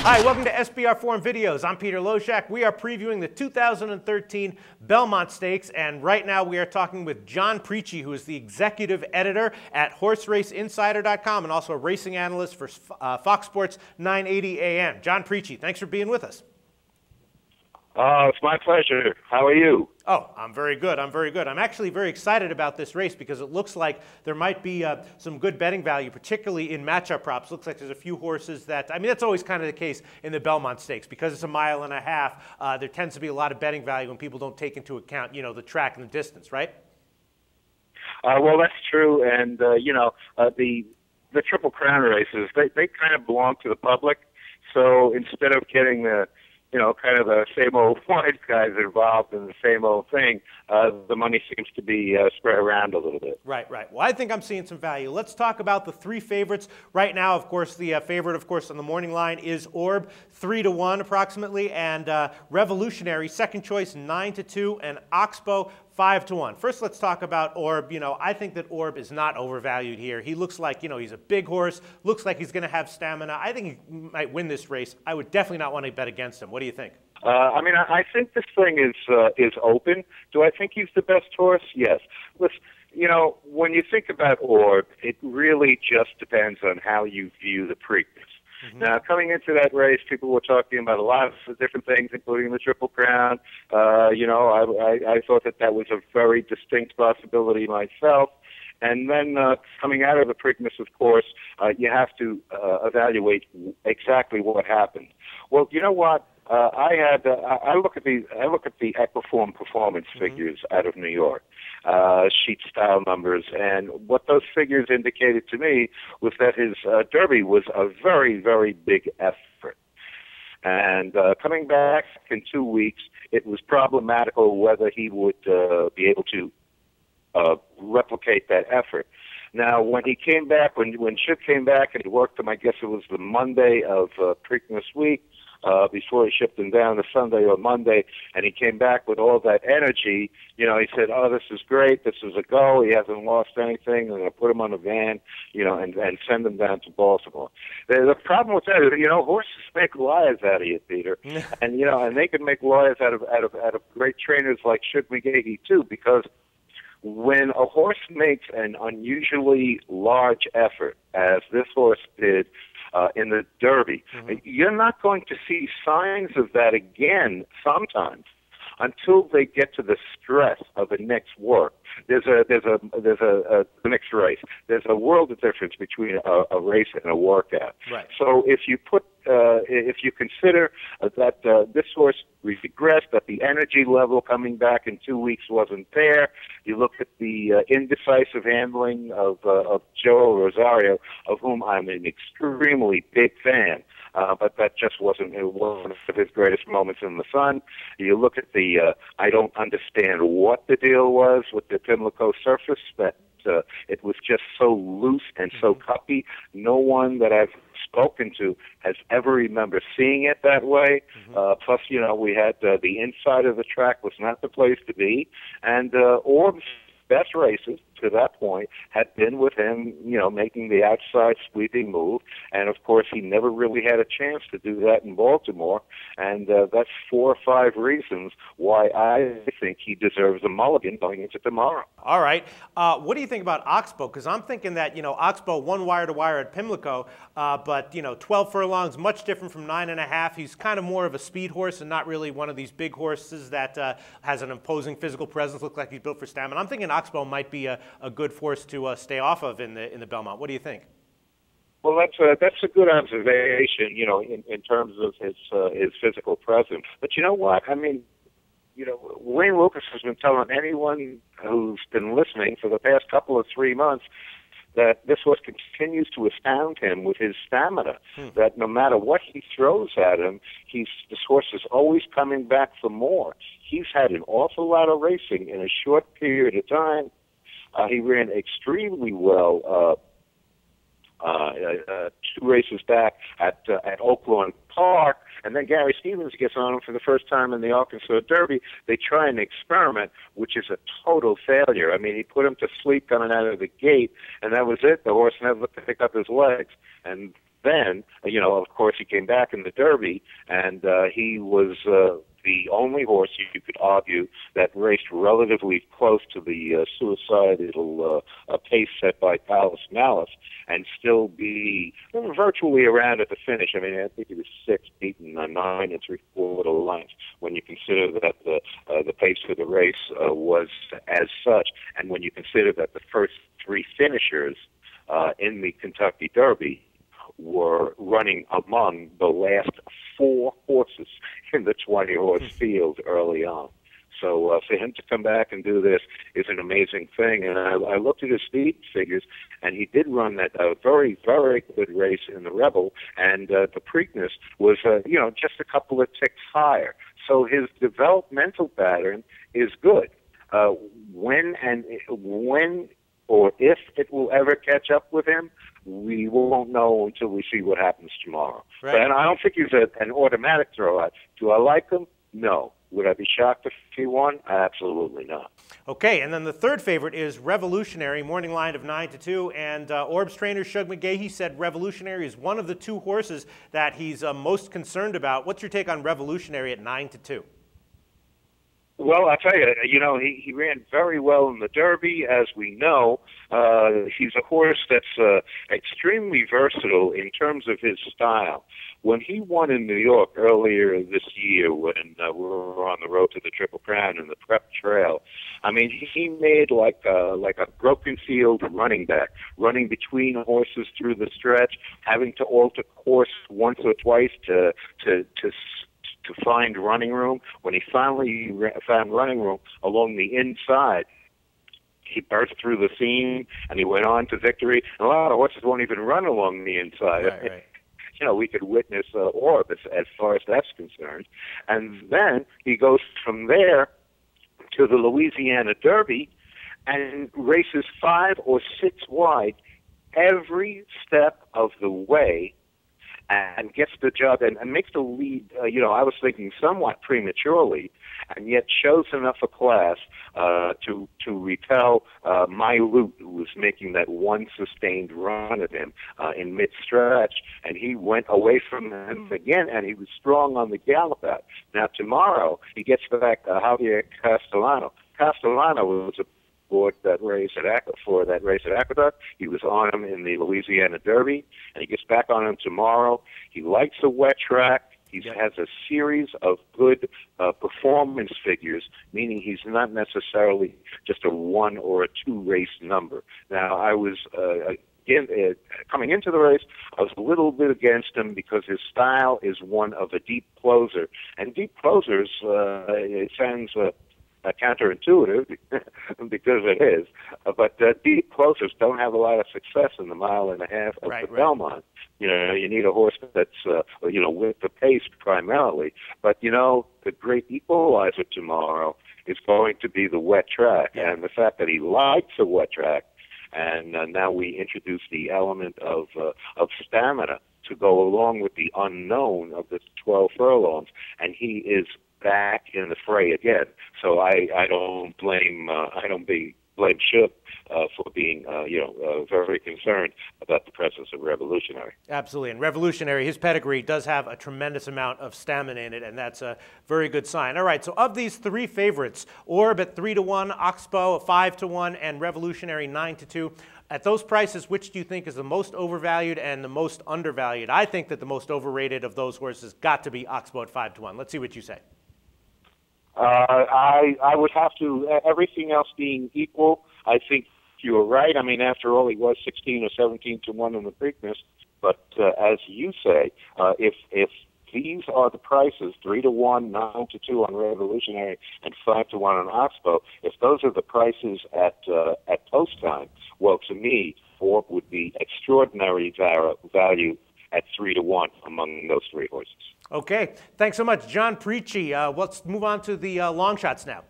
Hi, welcome to SBR Forum Videos. I'm Peter Loshak. We are previewing the 2013 Belmont Stakes, and right now we are talking with John Preachy, who is the executive editor at HorseRaceInsider.com and also a racing analyst for Fox Sports 980 AM. John Preachy, thanks for being with us. It's my pleasure. How are you? Oh, I'm very good. I'm very good. I'm actually very excited about this race because it looks like there might be some good betting value, particularly in matchup props. Looks like there's a few horses that, I mean, that's always kind of the case in the Belmont Stakes. Because it's a mile and a half, there tends to be a lot of betting value when people don't take into account, you know, the track and the distance, right? Well, that's true. And, the Triple Crown races, they kind of belong to the public. So instead of getting the kind of the same old wise guys involved in the same old thing, the money seems to be spread around a little bit. Right. Well, I think I'm seeing some value. Let's talk about the three favorites. Right now, of course, the favorite, of course, on the morning line is Orb, 3-1 approximately, and Revolutionary, second choice, 9-2, and Oxbow, 5-1. First, let's talk about Orb. I think that Orb is not overvalued here. He looks like, he's a big horse, looks like he's going to have stamina. I think he might win this race. I would definitely not want to bet against him. What do you think? I think this thing is open. Do I think he's the best horse? Yes. Listen, when you think about Orb, it really just depends on how you view the Preakness. Mm-hmm. Now, coming into that race, people were talking about a lot of different things, including the Triple Crown. I thought that was a very distinct possibility myself. And then coming out of the Preakness, of course, you have to evaluate exactly what happened. Well, you know what? I look at the Equiform performance figures out of New York, sheet style numbers, and what those figures indicated to me was that his Derby was a very, very big effort. And coming back in 2 weeks, it was problematical whether he would be able to replicate that effort. Now, when he came back, when Chip came back and he worked him, I guess it was the Monday of Preakness week, before he shipped him down to Sunday or Monday, and he came back with all that energy. He said, "Oh, this is great. This is a go. He hasn't lost anything. I'm going to put him on a van, and send him down to Baltimore." The problem with that is, horses make liars out of you, Peter, and they can make liars out of great trainers like Shug McGaughey too, because when a horse makes an unusually large effort, as this horse did in the Derby, you're not going to see signs of that again sometimes until they get to the stress of the next work. There's the next race. There's a world of difference between a race and a workout. Right. So if you consider that this horse regressed, that the energy level coming back in 2 weeks wasn't there, you look at the indecisive handling of Joe Rosario, of whom I'm an extremely big fan. But that just wasn't one of his greatest moments in the sun. You look at the, I don't understand what the deal was with the Pimlico surface, that it was just so loose and so cuppy. No one that I've spoken to has ever remembered seeing it that way. Plus, we had the inside of the track was not the place to be. And Orb's best races to that point had been with him, making the outside sweeping move. And, of course, he never really had a chance to do that in Baltimore. And that's 4 or 5 reasons why I think he deserves a mulligan going into tomorrow. All right. What do you think about Oxbow? Because I'm thinking that, Oxbow won wire to wire at Pimlico, but, 12 furlongs, much different from 9.5. He's kind of more of a speed horse and not really one of these big horses that has an imposing physical presence, looks like he's built for stamina. I'm thinking Oxbow might be a good force to stay off of in the Belmont. What do you think? Well, that's a good observation, in terms of his physical presence. But you know what? I mean, Wayne Lukas has been telling anyone who's been listening for the past couple of 3 months that this horse continues to astound him with his stamina, that no matter what he throws at him, this horse is always coming back for more. He's had an awful lot of racing in a short period of time. He ran extremely well 2 races back at Oaklawn Park, and then Gary Stevens gets on him for the first time in the Arkansas Derby. They try an experiment, which is a total failure. I mean, he put him to sleep coming out of the gate, and that was it. The horse never picked up his legs. And then, of course, he came back in the Derby, and he was the only horse you could argue that raced relatively close to the suicidal pace set by Palace Malice and still be virtually around at the finish. I mean, I think he was sixth, beaten 9 3/4 lengths when you consider that the pace of the race was as such, and when you consider that the first 3 finishers in the Kentucky Derby were running among the last 4 horses in the 20-horse field early on. So for him to come back and do this is an amazing thing. And I looked at his speed figures, and he did run that very, very good race in the Rebel, and the Preakness was, just a couple of ticks higher. So his developmental pattern is good. When or if it will ever catch up with him, we won't know until we see what happens tomorrow. Right. But I don't think he's an automatic throwout. Do I like him? No. Would I be shocked if he won? Absolutely not. Okay, and then the third favorite is Revolutionary, morning line of 9-2, and Orb's trainer Shug McGaughey said Revolutionary is one of the 2 horses that he's most concerned about. What's your take on Revolutionary at 9-2? Well, I'll tell you, he ran very well in the Derby, as we know. He's a horse that's extremely versatile in terms of his style. When he won in New York earlier this year, when we were on the road to the Triple Crown and the Prep Trail, I mean, he made like a broken field running back, running between horses through the stretch, having to alter course once or twice to find running room. When he finally found running room along the inside, he burst through the seam and he went on to victory. And a lot of horses won't even run along the inside. Right. We could witness Orb as far as that's concerned. And then he goes from there to the Louisiana Derby and races 5 or 6 wide every step of the way, and gets the job and makes the lead, I was thinking somewhat prematurely, and yet shows enough a class to repel Mailloux, who was making that one sustained run at him in mid-stretch, and he went away from him again, and he was strong on the gallop out. Now, tomorrow, he gets back Javier Castellano. Castellano was aboard that race at Aqueduct. He was on him in the Louisiana Derby, and he gets back on him tomorrow. He likes a wet track. He has a series of good performance figures, meaning he's not necessarily just a 1 or a 2 race number. Now, I was coming into the race, I was a little bit against him because his style is one of a deep closer, and deep closers, it sounds counterintuitive because it is, but deep closers don't have a lot of success in the 1.5 miles of the Belmont. You need a horse that's with the pace primarily. But the great equalizer tomorrow is going to be the wet track, and the fact that he likes a wet track, and now we introduce the element of stamina to go along with the unknown of the 12 furlongs, and he is back in the fray again. So I don't blame Shug for being very concerned about the presence of Revolutionary. Absolutely, and Revolutionary, his pedigree does have a tremendous amount of stamina in it, and that's a very good sign. All right, so of these 3 favorites, Orb at 3-1, Oxbow at 5-1, and Revolutionary 9-2. At those prices, which do you think is the most overvalued and the most undervalued? I think that the most overrated of those horses got to be Oxbow at 5-1. Let's see what you say. I would have to, everything else being equal, I think you were right. I mean, after all, he was 16 or 17 to 1 in the Preakness. But as you say, if these are the prices, 3-1, 9-2 on Revolutionary, and 5-1 on Oxbow, if those are the prices at post time, well, to me, Orb would be extraordinary value at 3-1 among those 3 horses. Okay, thanks so much, John Perici. Let's move on to the long shots now.